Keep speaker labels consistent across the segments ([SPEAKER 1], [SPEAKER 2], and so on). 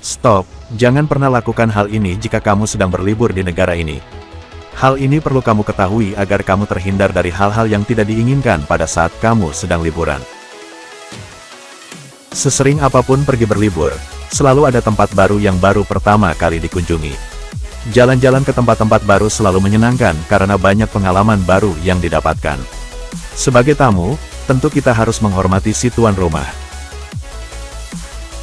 [SPEAKER 1] Stop, jangan pernah lakukan hal ini jika kamu sedang berlibur di negara ini. Hal ini perlu kamu ketahui agar kamu terhindar dari hal-hal yang tidak diinginkan pada saat kamu sedang liburan. Sesering apapun pergi berlibur, selalu ada tempat baru yang baru pertama kali dikunjungi. Jalan-jalan ke tempat-tempat baru selalu menyenangkan karena banyak pengalaman baru yang didapatkan. Sebagai tamu, tentu kita harus menghormati si tuan rumah.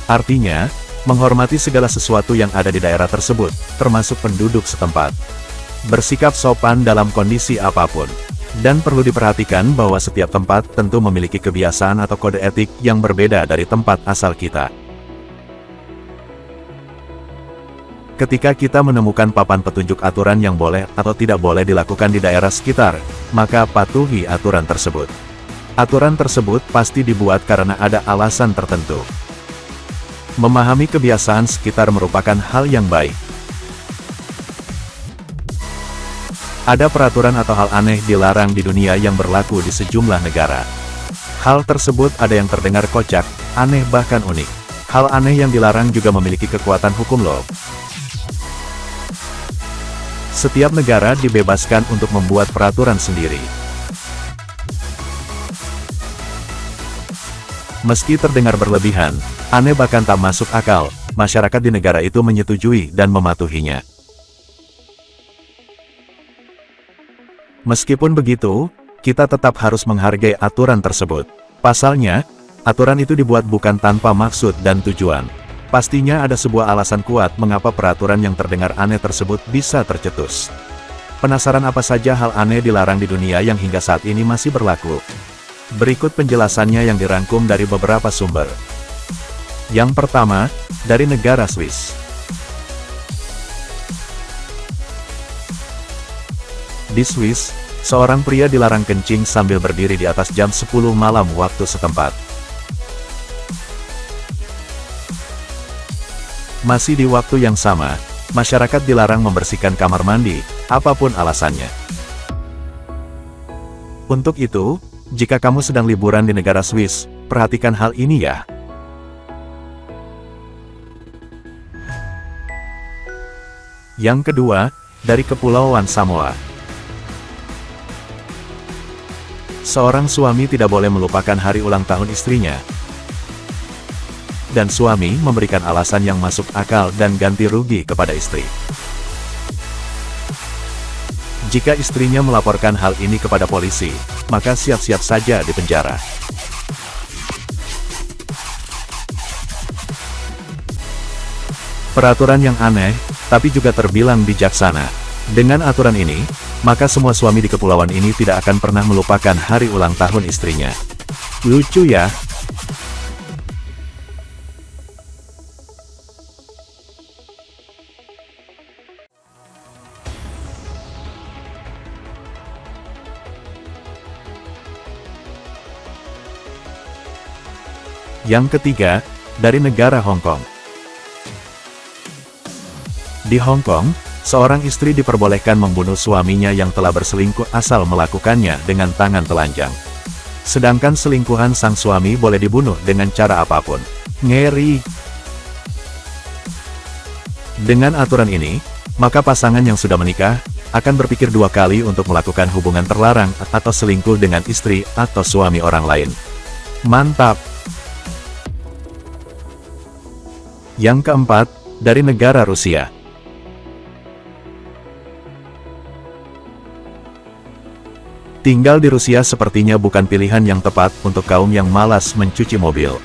[SPEAKER 1] Artinya, menghormati segala sesuatu yang ada di daerah tersebut, termasuk penduduk setempat. Bersikap sopan dalam kondisi apapun. Dan perlu diperhatikan bahwa setiap tempat tentu memiliki kebiasaan atau kode etik yang berbeda dari tempat asal kita. Ketika kita menemukan papan petunjuk aturan yang boleh atau tidak boleh dilakukan di daerah sekitar, maka patuhi aturan tersebut. Aturan tersebut pasti dibuat karena ada alasan tertentu. Memahami kebiasaan sekitar merupakan hal yang baik. Ada peraturan atau hal aneh dilarang di dunia yang berlaku di sejumlah negara. Hal tersebut ada yang terdengar kocak, aneh bahkan unik. Hal aneh yang dilarang juga memiliki kekuatan hukum loh. Setiap negara dibebaskan untuk membuat peraturan sendiri. Meski terdengar berlebihan, aneh bahkan tak masuk akal, masyarakat di negara itu menyetujui dan mematuhinya. Meskipun begitu, kita tetap harus menghargai aturan tersebut. Pasalnya, aturan itu dibuat bukan tanpa maksud dan tujuan. Pastinya ada sebuah alasan kuat mengapa peraturan yang terdengar aneh tersebut bisa tercetus. Penasaran apa saja hal aneh dilarang di dunia yang hingga saat ini masih berlaku? Berikut penjelasannya yang dirangkum dari beberapa sumber. Yang pertama, dari negara Swiss. Di Swiss, seorang pria dilarang kencing sambil berdiri di atas jam 10 malam waktu setempat. Masih di waktu yang sama, masyarakat dilarang membersihkan kamar mandi, apapun alasannya. Untuk itu, jika kamu sedang liburan di negara Swiss, perhatikan hal ini ya. Yang kedua, dari Kepulauan Samoa. Seorang suami tidak boleh melupakan hari ulang tahun istrinya. Dan suami memberikan alasan yang masuk akal dan ganti rugi kepada istri. Jika istrinya melaporkan hal ini kepada polisi, maka siap-siap saja di penjara. Peraturan yang aneh, tapi juga terbilang bijaksana. Dengan aturan ini, maka semua suami di kepulauan ini tidak akan pernah melupakan hari ulang tahun istrinya. Lucu ya? Yang ketiga, dari negara Hong Kong. Di Hong Kong, seorang istri diperbolehkan membunuh suaminya yang telah berselingkuh asal melakukannya dengan tangan telanjang. Sedangkan selingkuhan sang suami boleh dibunuh dengan cara apapun. Ngeri! Dengan aturan ini, maka pasangan yang sudah menikah, akan berpikir dua kali untuk melakukan hubungan terlarang atau selingkuh dengan istri atau suami orang lain. Mantap! Yang keempat, dari negara Rusia. Tinggal di Rusia sepertinya bukan pilihan yang tepat untuk kaum yang malas mencuci mobil.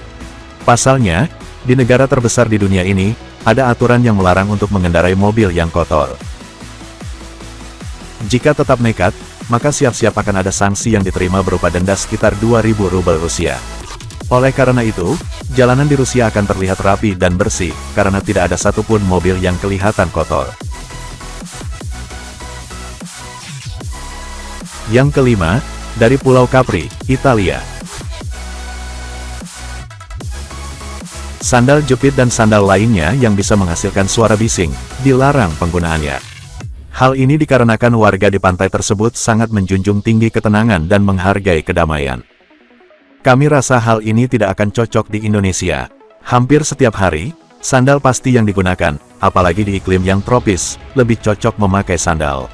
[SPEAKER 1] Pasalnya, di negara terbesar di dunia ini, ada aturan yang melarang untuk mengendarai mobil yang kotor. Jika tetap nekat, maka siap-siap akan ada sanksi yang diterima berupa denda sekitar 2.000 rubel Rusia. Oleh karena itu, jalanan di Rusia akan terlihat rapi dan bersih, karena tidak ada satupun mobil yang kelihatan kotor. Yang kelima, dari Pulau Capri, Italia. Sandal jepit dan sandal lainnya yang bisa menghasilkan suara bising, dilarang penggunaannya. Hal ini dikarenakan warga di pantai tersebut sangat menjunjung tinggi ketenangan dan menghargai kedamaian. Kami rasa hal ini tidak akan cocok di Indonesia. Hampir setiap hari, Sandal pasti yang digunakan, apalagi di iklim yang tropis, lebih cocok memakai sandal.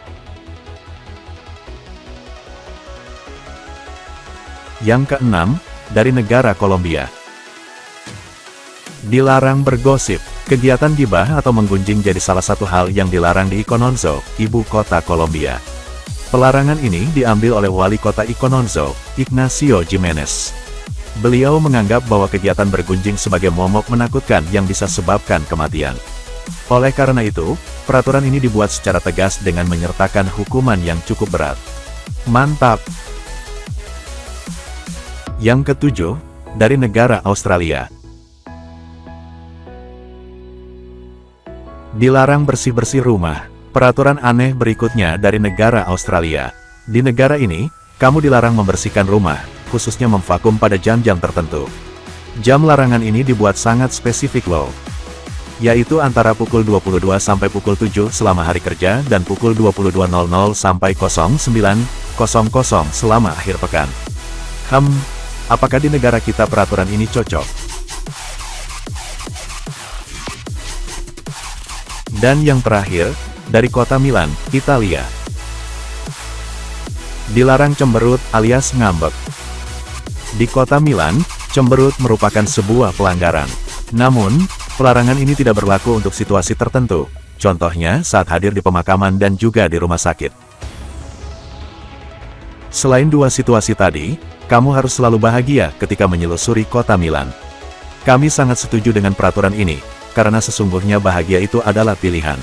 [SPEAKER 1] Yang keenam, dari negara Kolombia. Dilarang bergosip. Kegiatan gibah atau menggunjing jadi salah satu hal yang dilarang di Icononzo, ibu kota Kolombia. Pelarangan ini diambil oleh wali kota Icononzo, Ignacio Jimenez. Beliau menganggap bahwa kegiatan bergunjing sebagai momok menakutkan yang bisa sebabkan kematian. Oleh karena itu, peraturan ini dibuat secara tegas dengan menyertakan hukuman yang cukup berat. Mantap! Yang ketujuh, dari negara Australia. Dilarang bersih-bersih rumah. Peraturan aneh berikutnya dari negara Australia. Di negara ini, kamu dilarang membersihkan rumah, khususnya memvakum pada jam-jam tertentu. Jam larangan ini dibuat sangat spesifik loh. Yaitu antara pukul 22 sampai pukul 7 selama hari kerja dan pukul 22.00 sampai 09.00 selama akhir pekan. Apakah di negara kita peraturan ini cocok? Dan yang terakhir, dari kota Milan, Italia. Dilarang cemberut alias ngambek. Di kota Milan, cemberut merupakan sebuah pelanggaran. Namun, pelarangan ini tidak berlaku untuk situasi tertentu, contohnya saat hadir di pemakaman dan juga di rumah sakit. Selain dua situasi tadi, kamu harus selalu bahagia ketika menyelusuri kota Milan. Kami sangat setuju dengan peraturan ini, karena sesungguhnya bahagia itu adalah pilihan.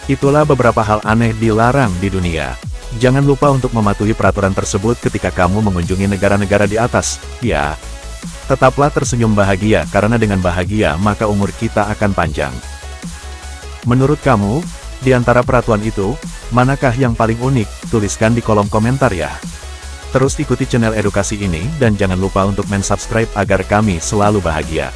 [SPEAKER 1] Itulah beberapa hal aneh dilarang di dunia. Jangan lupa untuk mematuhi peraturan tersebut ketika kamu mengunjungi negara-negara di atas, ya. Tetaplah tersenyum bahagia karena dengan bahagia maka umur kita akan panjang. Menurut kamu, di antara peraturan itu, manakah yang paling unik? Tuliskan di kolom komentar ya. Terus ikuti channel edukasi ini dan jangan lupa untuk mensubscribe agar kami selalu bahagia.